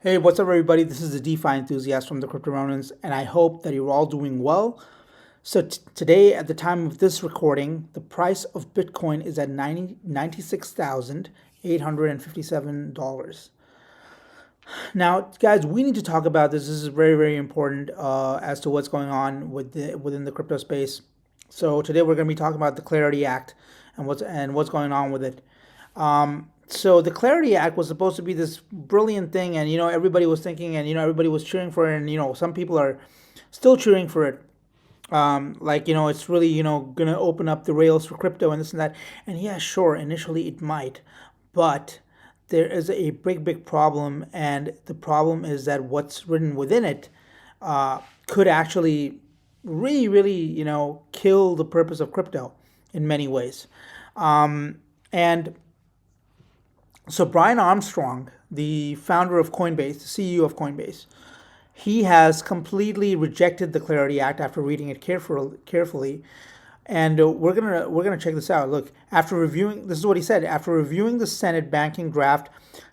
Hey, what's up, everybody? This is the DeFi enthusiast from the Crypto Remnants, and I hope that you're all doing well. So today, at the time of this recording, the price of Bitcoin is at $96,857. Now, guys, we need to talk about this. This is very, very important as to what's going on within the crypto space. So today, we're going to be talking about the Clarity Act and what's going on with it. So the Clarity Act was supposed to be this brilliant thing, and everybody was thinking, and everybody was cheering for it, and some people are still cheering for it. It's really gonna open up the rails for crypto and this and that. And yeah, sure, initially it might, but there is a big problem, and the problem is that what's written within it could actually really kill the purpose of crypto in many ways. And so Brian Armstrong, the founder of Coinbase, the CEO of Coinbase, he has completely rejected the Clarity Act after reading it carefully. And we're gonna check this out. Look, this is what he said. After reviewing the Senate banking draft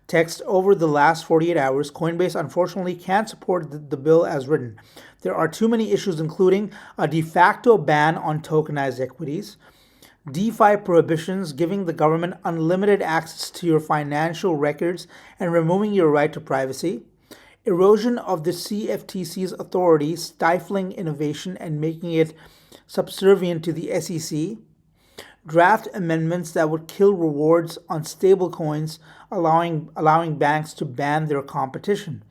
text over the last 48 hours, Coinbase unfortunately can't support the bill as written. There are too many issues, including a de facto ban on tokenized equities, DeFi prohibitions giving the government unlimited access to your financial records and removing your right to privacy, erosion of the CFTC's authority, stifling innovation and making it subservient to the SEC, draft amendments that would kill rewards on stablecoins, allowing banks to ban their competition.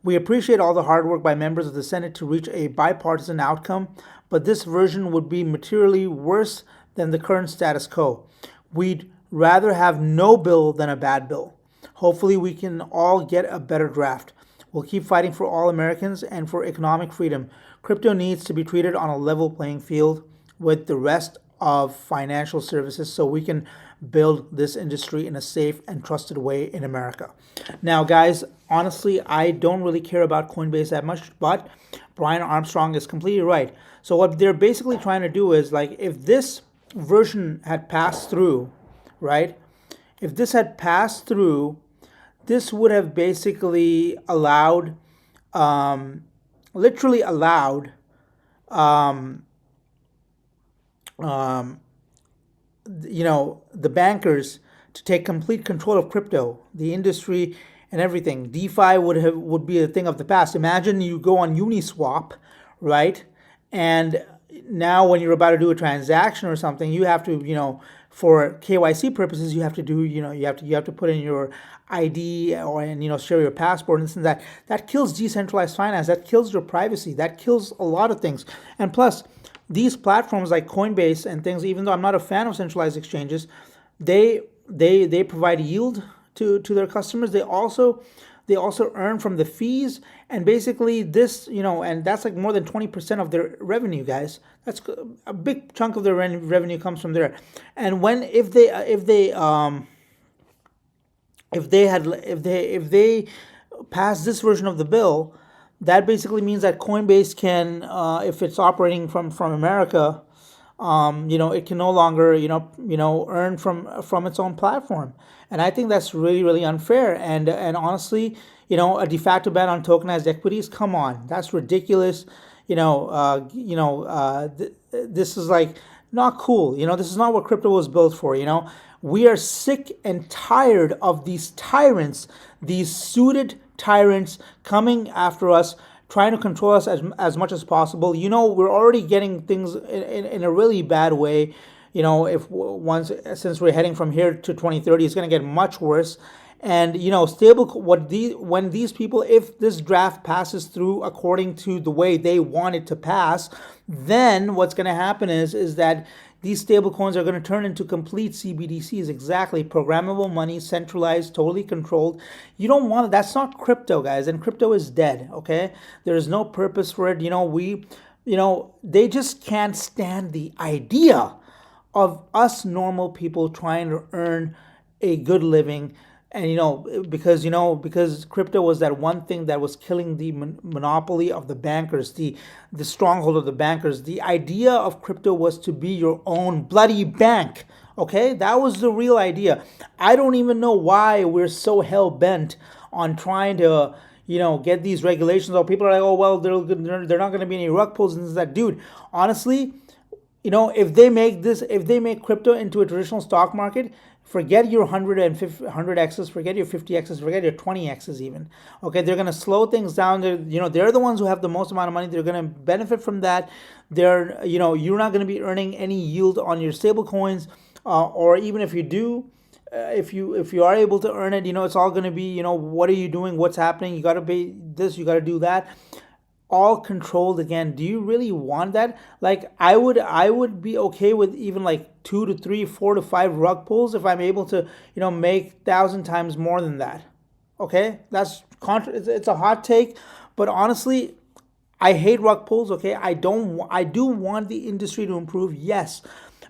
We appreciate all the hard work by members of the Senate to reach a bipartisan outcome, but this version would be materially worse than the current status quo. We'd rather have no bill than a bad bill. Hopefully we can all get a better draft. We'll keep fighting for all Americans and for economic freedom. Crypto needs to be treated on a level playing field with the rest of financial services so we can build this industry in a safe and trusted way in America. Now, guys, honestly, I don't really care about Coinbase that much, but Brian Armstrong is completely right. So what they're basically trying to do is, like, if this version had passed through, right? If this had passed through, this would have basically literally allowed, the bankers to take complete control of crypto, the industry, and everything. DeFi would be a thing of the past. Imagine you go on Uniswap, right? And now when you're about to do a transaction or something, you have to, for KYC purposes, you have to do, you have to put in your ID and share your passport and this and that. That kills decentralized finance. That kills your privacy. That kills a lot of things. And plus, these platforms like Coinbase and things, even though I'm not a fan of centralized exchanges, they provide yield to their customers. They also earn from the fees, and basically this, and that's like more than 20% of their revenue, guys. That's a big chunk of their revenue comes from there. And if they pass this version of the bill, that basically means that Coinbase can, if it's operating from America, it can no longer, earn from its own platform. And I think that's really unfair. And honestly, a de facto ban on tokenized equities, come on, that's ridiculous. This is like not cool. This is not what crypto was built for. We are sick and tired of these tyrants, these suited tyrants coming after us, trying to control us as much as possible. We're already getting things in a really bad way. Since we're heading from here to 2030, it's going to get much worse. And when these people, if this draft passes through according to the way they want it to pass, then what's going to happen is that these stablecoins are going to turn into complete CBDCs. Exactly. Programmable money, centralized, totally controlled. You don't want it. That's not crypto, guys. And crypto is dead. Okay. There is no purpose for it. They just can't stand the idea of us normal people trying to earn a good living. And because crypto was that one thing that was killing the monopoly of the bankers, the stronghold of the bankers. The idea of crypto was to be your own bloody bank. Okay, that was the real idea. I don't even know why we're so hell bent on trying to, get these regulations. Or people are like, oh well, they're not going to be any rug pulls and this, that. Dude, honestly, if they make crypto into a traditional stock market, forget your 100x's, forget your 50x's, forget your 20x's even. Okay, they're going to slow things down. They're the ones who have the most amount of money. They're going to benefit from that. You're not going to be earning any yield on your stable coins, or even if you do, if you are able to earn it, it's all going to be, what are you doing? What's happening? You got to pay this, you got to do that, all controlled again. Do you really want that? Like I would be okay with even like 2 to 3, 4 to 5 rug pulls if I'm able to, make 1,000 times more than that. Okay, it's a hot take, but honestly, I hate rug pulls. Okay, I do want the industry to improve, yes,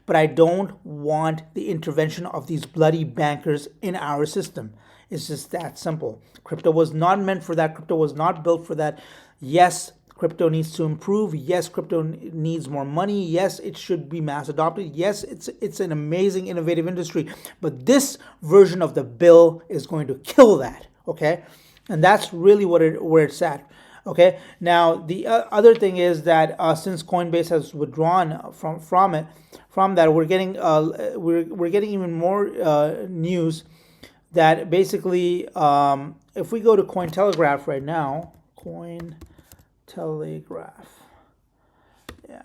but I don't want the intervention of these bloody bankers in our system. It's just that simple. Crypto was not meant for that. Crypto was not built for that. Yes, crypto needs to improve. Yes, crypto needs more money. Yes, it should be mass adopted. Yes, it's an amazing, innovative industry. But this version of the bill is going to kill that. Okay, and that's really where it's at. Okay. Now the other thing is that since Coinbase has withdrawn from that, we're getting even more news that basically, if we go to Cointelegraph right now, Cointelegraph, yeah.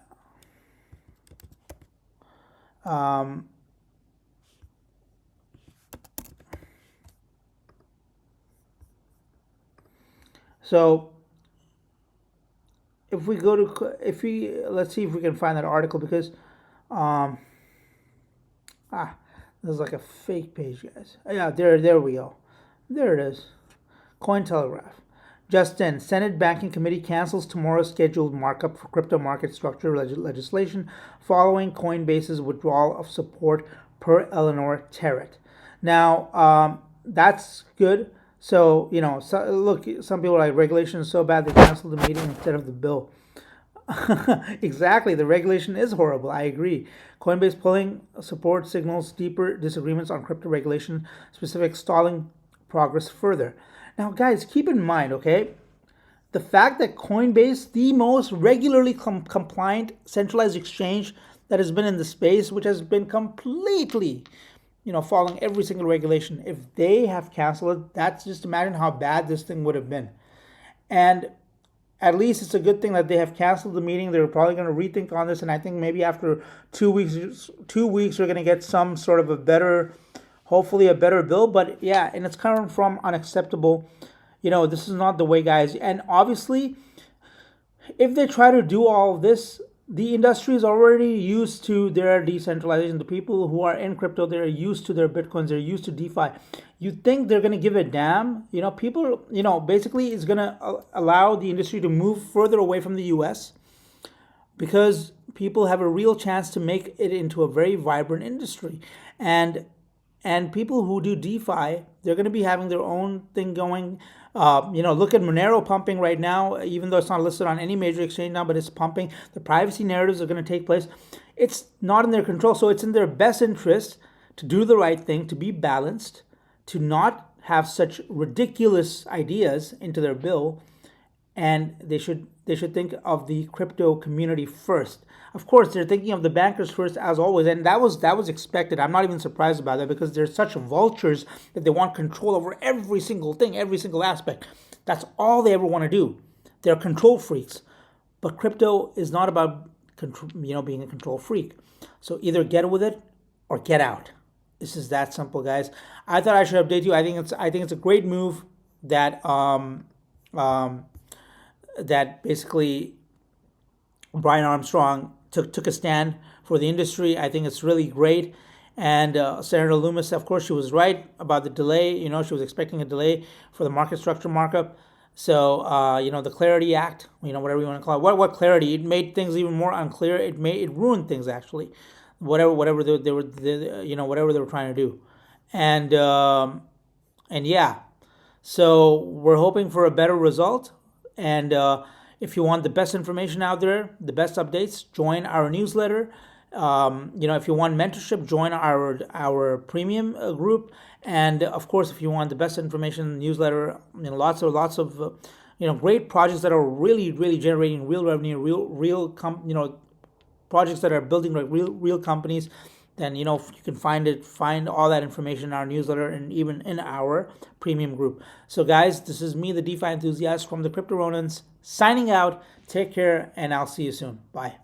So if we go to, let's see if we can find that article, because um, this is like a fake page, guys. Yeah, there we go. There it is. Cointelegraph. Just in, Senate Banking Committee cancels tomorrow's scheduled markup for crypto market structure legislation following Coinbase's withdrawal of support, per Eleanor Terrett. Now, that's good. So, look, some people are like, regulation is so bad they canceled the meeting instead of the bill. Exactly, the regulation is horrible. I agree. Coinbase pulling support signals deeper disagreements on crypto regulation, specific stalling progress further. Now, guys, keep in mind, okay, the fact that Coinbase, the most regularly compliant centralized exchange that has been in the space, which has been completely, following every single regulation, if they have canceled it, that's just imagine how bad this thing would have been. And at least it's a good thing that they have canceled the meeting. They're probably going to rethink on this, and I think maybe after 2 weeks, we're going to get some sort of a better, hopefully a better bill. But yeah, and it's coming from unacceptable. This is not the way, guys. And obviously, if they try to do all of this, the industry is already used to their decentralization. The people who are in crypto, they're used to their Bitcoins, they're used to DeFi. You think they're going to give a damn? People, basically is going to allow the industry to move further away from the US, because people have a real chance to make it into a very vibrant industry. And people who do DeFi, they're going to be having their own thing going. Look at Monero pumping right now, even though it's not listed on any major exchange now, but it's pumping. The privacy narratives are going to take place. It's not in their control, so it's in their best interest to do the right thing, to be balanced, to not have such ridiculous ideas into their bill, and they should think of the crypto community first. Of course, they're thinking of the bankers first, as always, and that was expected. I'm not even surprised about that, because they're such vultures that they want control over every single thing, every single aspect. That's all they ever want to do. They're control freaks. But crypto is not about being a control freak. So either get with it or get out. This is that simple, guys. I thought I should update you. I think it's a great move that that basically Brian Armstrong took a stand for the industry. I think it's really great. And Senator Loomis, of course, she was right about the delay. She was expecting a delay for the market structure markup. So, the Clarity Act, whatever you want to call it. What clarity? It made things even more unclear. It ruined things, actually. Whatever they were trying to do. And yeah. So we're hoping for a better result. And if you want the best information out there, the best updates, join our newsletter. If you want mentorship, join our premium group. And of course, if you want the best information newsletter, lots of great projects that are really generating real revenue, projects that are building like real companies, then you can find all that information in our newsletter and even in our premium group. So guys, this is me, the DeFi enthusiast from the Crypto Ronins, signing out. Take care, and I'll see you soon. Bye.